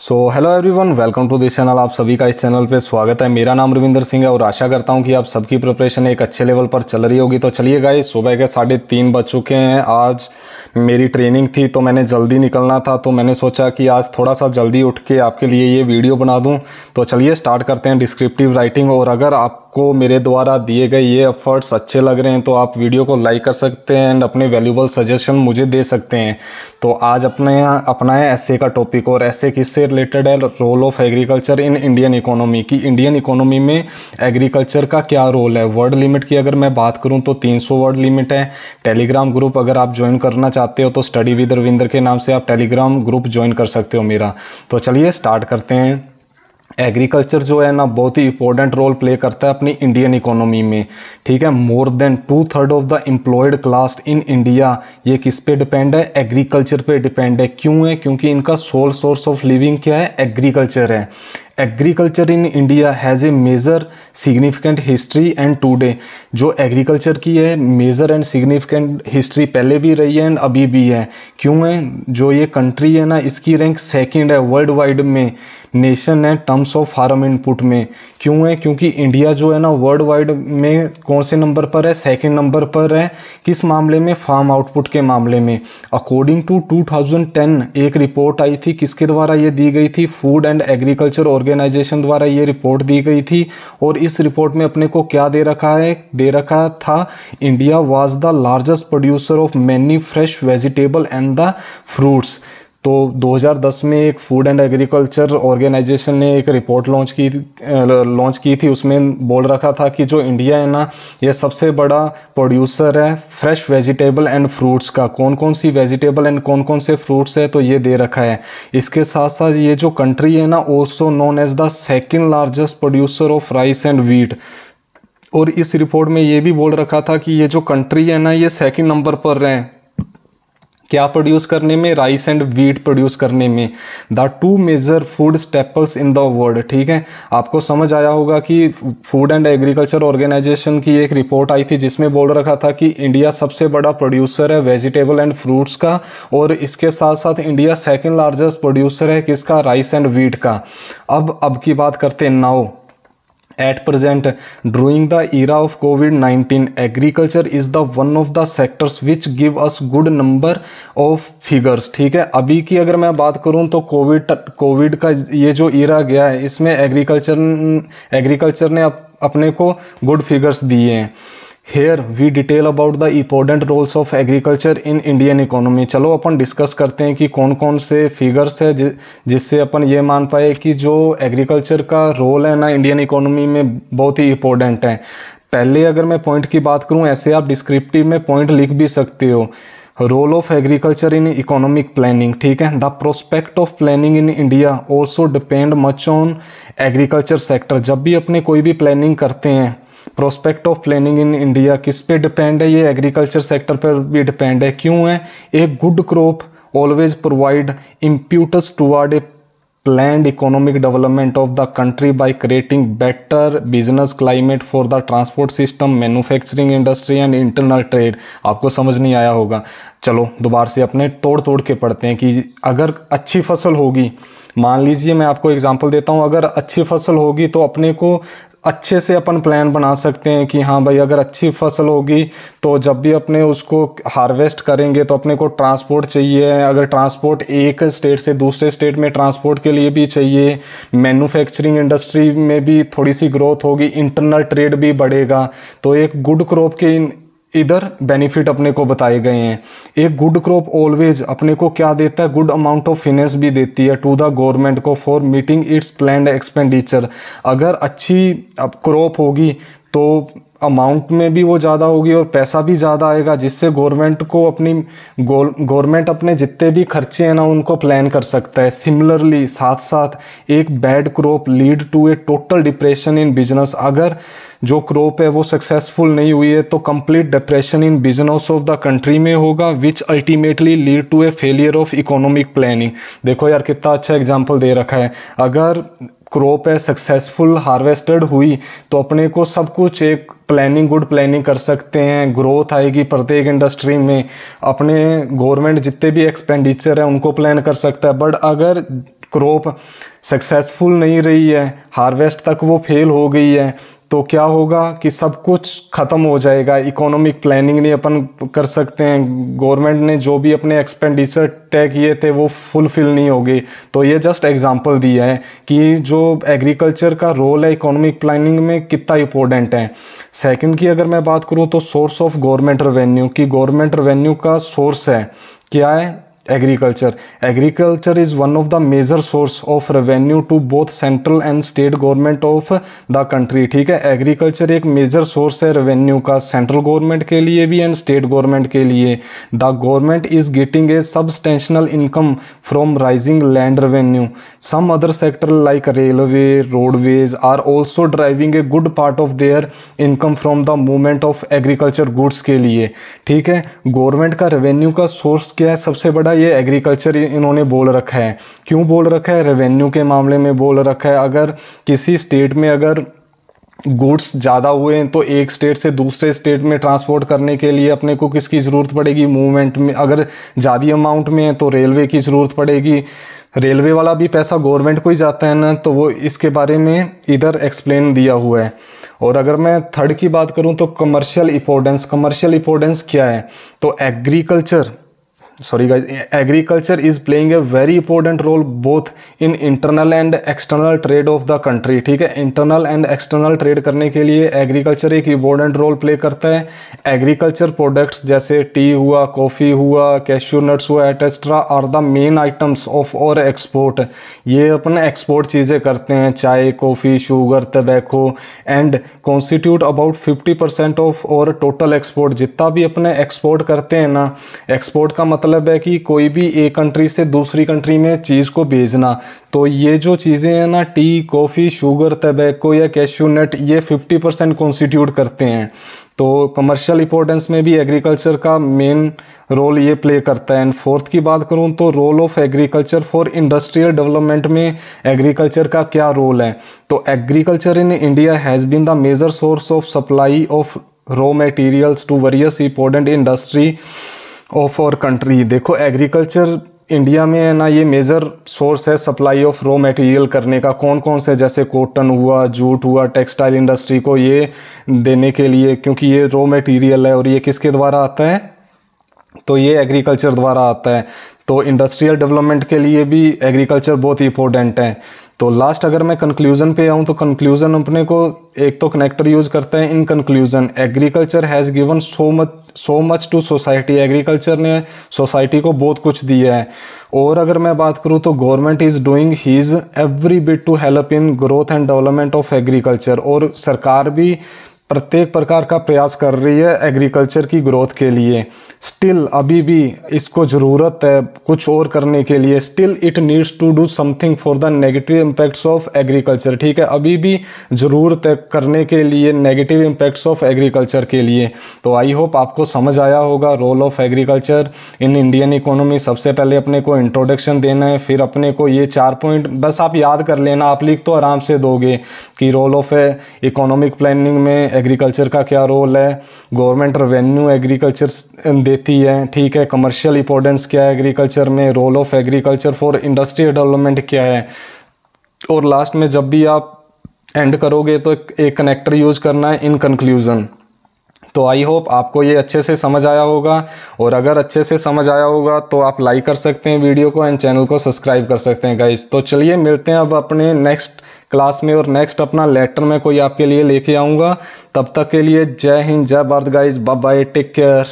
Hello everyone, welcome to this channel. आप सभी का इस चैनल पे स्वागत है। मेरा नाम रविंदर सिंह है और आशा करता हूं कि आप सबकी प्रिपरेशन एक अच्छे लेवल पर चल रही होगी। तो चलिए गाइस, सुबह के 3:30 बज चुके हैं। आज मेरी ट्रेनिंग थी तो मैंने जल्दी निकलना था, तो मैंने सोचा कि आज थोड़ा सा जल्दी उठ के आपके लिए ये वीडियो बना दूं। तो चलिए स्टार्ट करते हैं डिस्क्रिप्टिव राइटिंग। और अगर आपको मेरे द्वारा दिए गए ये एफर्ट्स अच्छे लग रहे हैं तो आप वीडियो को लाइक कर सकते हैं एंड अपने वैल्यूबल सजेशन मुझे दे सकते हैं। तो आज अपना है एसए का टॉपिक, और एसए किससे रिलेटेड है? Role of agriculture in Indian economy. की इंडियन इकोनॉमी में एग्रीकल्चर का क्या रोल है। वर्ड लिमिट की अगर मैं बात करूं तो 300 वर्ड लिमिट है। टेलीग्राम ग्रुप अगर आप ज्वाइन करना चाहते हो तो स्टडी विद रविंदर के नाम से आप टेलीग्राम ग्रुप ज्वाइन कर सकते हो मेरा। तो चलिए स्टार्ट करते हैं। एग्रीकल्चर जो है ना, बहुत ही इंपॉर्टेंट रोल प्ले करता है अपनी इंडियन इकोनॉमी में। ठीक है, more than 2/3 of the employed class in India ये किस पे डिपेंड है? एग्रीकल्चर पे डिपेंड है। क्यों है? क्योंकि इनका सोल सोर्स ऑफ लिविंग क्या है? एग्रीकल्चर है। Agriculture in India has a major significant history and today. जो एग्रीकल्चर की है मेजर एंड सिग्निफिकेंट हिस्ट्री पहले भी रही है एंड अभी भी है। क्यों है? जो ये कंट्री है ना, इसकी रैंक सेकंड है वर्ल्ड वाइड में नेशन है टर्म्स ऑफ फार्म इनपुट में। क्यों है? क्योंकि इंडिया जो है ना वर्ल्ड वाइड में कौन से नंबर पर है? सेकंड नंबर पर है। किस मामले में? फार्म आउटपुट के मामले में। अकॉर्डिंग टू 2010 एक रिपोर्ट आई थी, किसके द्वारा ये दी गई थी? फूड एंड एग्रीकल्चर ऑर्गेनाइजेशन द्वारा ये रिपोर्ट दी गई थी। और इस रिपोर्ट में अपने को क्या दे रखा है? दे रखा था India was the largest producer of many fresh vegetable and the fruits. तो 2010 में एक फूड एंड एग्रीकल्चर ऑर्गेनाइजेशन ने एक रिपोर्ट लॉन्च की थी। उसमें बोल रखा था कि जो इंडिया है ना, ये सबसे बड़ा प्रोड्यूसर है फ्रेश वेजिटेबल एंड फ्रूट्स का। कौन कौन सी वेजिटेबल एंड कौन कौन से फ्रूट्स है तो ये दे रखा है। इसके साथ साथ ये जो कंट्री है ना, also known as the second largest producer of rice and wheat. और इस रिपोर्ट में ये भी बोल रखा था कि ये जो कंट्री है ना, ये सेकेंड नंबर पर है क्या प्रोड्यूस करने में? राइस एंड व्हीट प्रोड्यूस करने में। The two major food staples in the world. ठीक है, आपको समझ आया होगा कि फूड एंड एग्रीकल्चर ऑर्गेनाइजेशन की एक रिपोर्ट आई थी जिसमें बोल रखा था कि इंडिया सबसे बड़ा प्रोड्यूसर है वेजिटेबल एंड फ्रूट्स का, और इसके साथ साथ इंडिया सेकेंड लार्जेस्ट प्रोड्यूसर है किसका? राइस एंड व्हीट का। अब की बात करते हैं now. At present, during the era of COVID-19, agriculture is the one of the sectors which give us good number of figures। ठीक है, अभी की अगर मैं बात करूं तो कोविड का ये जो era गया है, इसमें एग्रीकल्चर ने अपने को गुड फिगर्स दिए हैं। Here we detail about the important roles of agriculture in Indian economy. चलो अपन डिस्कस करते हैं कि कौन कौन से फिगर्स है जिससे अपन ये मान पाए कि जो एग्रीकल्चर का रोल है ना इंडियन इकोनॉमी में बहुत ही इम्पोर्टेंट है। पहले अगर मैं पॉइंट की बात करूं, ऐसे आप डिस्क्रिप्टिव में पॉइंट लिख भी सकते हो। Role of agriculture in economic planning. ठीक है, the prospect of planning in India also depend much on agriculture sector. जब भी अपने कोई भी प्लानिंग करते हैं, prospect of planning in India किस पे डिपेंड है? ये एग्रीकल्चर सेक्टर पर भी डिपेंड है। क्यों है? एक good crop always provide impetus toward a planned economic development of the country by creating better business climate for the transport system, manufacturing industry and internal trade। आपको समझ नहीं आया होगा, चलो दोबारा से अपने तोड़ के पढ़ते हैं कि अगर अच्छी फसल होगी, मान लीजिए मैं आपको एग्जांपल देता हूँ, अगर अच्छी फसल होगी तो अपने को अच्छे से अपन प्लान बना सकते हैं कि हाँ भाई, अगर अच्छी फसल होगी तो जब भी अपने उसको हार्वेस्ट करेंगे तो अपने को ट्रांसपोर्ट चाहिए। अगर ट्रांसपोर्ट एक स्टेट से दूसरे स्टेट में ट्रांसपोर्ट के लिए भी चाहिए, मैन्युफैक्चरिंग इंडस्ट्री में भी थोड़ी सी ग्रोथ होगी, इंटरनल ट्रेड भी बढ़ेगा। तो एक गुड क्रॉप के इधर बेनिफिट अपने को बताए गए हैं। एक गुड क्रॉप ऑलवेज अपने को क्या देता है? गुड अमाउंट ऑफ फाइनेंस भी देती है टू द गवर्नमेंट को for meeting it's planned expenditure. अगर अच्छी क्रॉप होगी तो अमाउंट में भी वो ज़्यादा होगी और पैसा भी ज़्यादा आएगा, जिससे गवर्नमेंट अपने जितने भी खर्चे हैं ना उनको प्लान कर सकता है। सिमिलरली साथ साथ एक bad crop lead to a total depression in business. अगर जो क्रॉप है वो सक्सेसफुल नहीं हुई है तो complete depression in business of the country में होगा, which ultimately lead to a failure of economic planning. देखो यार, कितना अच्छा एग्जाम्पल दे रखा है। अगर क्रॉप है सक्सेसफुल हार्वेस्टेड हुई तो अपने को सब कुछ एक गुड प्लानिंग कर सकते हैं, ग्रोथ आएगी प्रत्येक इंडस्ट्री में, अपने गवर्नमेंट जितने भी एक्सपेंडिचर है उनको प्लान कर सकता है। बट अगर क्रॉप सक्सेसफुल नहीं रही है, हार्वेस्ट तक वो फेल हो गई है, तो क्या होगा कि सब कुछ ख़त्म हो जाएगा। इकोनॉमिक प्लानिंग नहीं अपन कर सकते हैं, गवर्नमेंट ने जो भी अपने एक्सपेंडिचर तय किए थे वो फुलफिल नहीं होगी। तो ये जस्ट एग्जांपल दिया है कि जो एग्रीकल्चर का रोल है इकोनॉमिक प्लानिंग में कितना इंपॉर्टेंट है। सेकंड की अगर मैं बात करूँ तो सोर्स ऑफ गवर्नमेंट रेवेन्यू, कि गवर्नमेंट रेवेन्यू का सोर्स है क्या है, agriculture. Agriculture is one of the major source of revenue to both central and state government of the country. ठीक है, एग्रीकल्चर एक मेजर सोर्स है रेवेन्यू का, सेंट्रल गवर्नमेंट के लिए भी एंड स्टेट गवर्नमेंट के लिए। The government is getting a substantial income from rising land revenue. Some other sector like railway, roadways are also driving a good part of their income from the movement of agriculture goods के लिए। ठीक है, government का revenue का source क्या है सबसे बड़ा, ये एग्रीकल्चर इन्होंने बोल रखा है। क्यों बोल रखा है, रेवेन्यू के मामले में बोल रखा है। अगर किसी स्टेट में अगर गुड्स ज़्यादा हुए हैं तो एक स्टेट से दूसरे स्टेट में ट्रांसपोर्ट करने के लिए अपने को किसकी ज़रूरत पड़ेगी, मूवमेंट में। अगर ज़्यादा अमाउंट में है तो रेलवे की ज़रूरत पड़ेगी, रेलवे वाला भी पैसा गवर्नमेंट को ही जाता है ना, तो वो इसके बारे में इधर एक्सप्लेन दिया हुआ है। और अगर मैं थर्ड की बात करूं तो कमर्शियल इंपॉर्टेंस। कमर्शियल इंपॉर्टेंस क्या है, तो agriculture is playing a very important role both in internal and external trade of the country. ठीक है, इंटरनल एंड एक्सटर्नल ट्रेड करने के लिए एग्रीकल्चर एक इंपॉर्टेंट रोल प्ले करता है। एग्रीकल्चर प्रोडक्ट्स जैसे टी हुआ, कॉफ़ी हुआ, कैश्यू नट्स हुआ, etcetera are the main items of our export. ये अपने एक्सपोर्ट चीज़ें करते हैं, चाय, coffee, sugar, tobacco and constitute about 50% of our total export. जितना भी अपने एक्सपोर्ट करते हैं ना, एक्सपोर्ट का मतलब है कि कोई भी एक कंट्री से दूसरी कंट्री में चीज़ को भेजना। तो ये जो चीज़ें हैं ना, टी, कॉफ़ी, शुगर, टबैको या कैश्यू नट, ये 50% कॉन्स्टिट्यूट करते हैं। तो कमर्शियल इंपॉर्टेंस में भी एग्रीकल्चर का मेन रोल ये प्ले करता है। एंड फोर्थ की बात करूँ तो role of agriculture for industrial development में एग्रीकल्चर का क्या रोल है, तो agriculture in India has been the major source of supply of raw materials to various important industry of our country. देखो एग्रीकल्चर इंडिया में है ना, ये मेजर सोर्स है सप्लाई ऑफ रॉ मटेरियल करने का। कौन कौन से, जैसे कॉटन हुआ, जूट हुआ, टेक्सटाइल इंडस्ट्री को ये देने के लिए, क्योंकि ये रॉ मटेरियल है और ये किसके द्वारा आता है, तो ये एग्रीकल्चर द्वारा आता है। तो इंडस्ट्रियल डेवलपमेंट के लिए भी एग्रीकल्चर बहुत इंपॉर्टेंट है। तो लास्ट अगर मैं कंक्लूजन पे आऊँ तो कंक्लूजन अपने को एक तो कनेक्टर यूज करते हैं। In conclusion agriculture has given so much to society. Agriculture ने सोसाइटी को बहुत कुछ दिया है। और अगर मैं बात करूँ तो government is doing his every bit to help in growth and development of agriculture. और सरकार भी प्रत्येक प्रकार का प्रयास कर रही है एग्रीकल्चर की ग्रोथ के लिए। स्टिल अभी भी इसको ज़रूरत है कुछ और करने के लिए। Still it needs to do something for the negative impacts of agriculture. ठीक है, अभी भी ज़रूरत है करने के लिए नेगेटिव इम्पैक्ट्स ऑफ एग्रीकल्चर के लिए। तो आई होप आपको समझ आया होगा role of agriculture in Indian economy. सबसे पहले अपने को इंट्रोडक्शन देना है, फिर अपने को ये 4 पॉइंट बस आप याद कर लेना, आप लिख तो आराम से दोगे कि रोल ऑफ इकोनॉमिक प्लानिंग में एग्रीकल्चर का क्या रोल है, गवर्नमेंट रेवेन्यू एग्रीकल्चर देती है। ठीक है, कमर्शियल इंपॉर्टेंस क्या है एग्रीकल्चर में, role of agriculture for industrial development क्या है, और लास्ट में जब भी आप एंड करोगे तो एक कनेक्टर यूज करना है इन कंक्लूजन। तो आई होप आपको ये अच्छे से समझ आया होगा, और अगर अच्छे से समझ आया होगा तो आप लाइक कर सकते हैं वीडियो को एंड चैनल को सब्सक्राइब कर सकते हैं गाइस। तो चलिए मिलते हैं अब अपने नेक्स्ट क्लास में, और नेक्स्ट अपना लेटर मैं कोई आपके लिए लेके आऊँगा। तब तक के लिए जय हिंद, जय Bharat guys, bye bye, take care.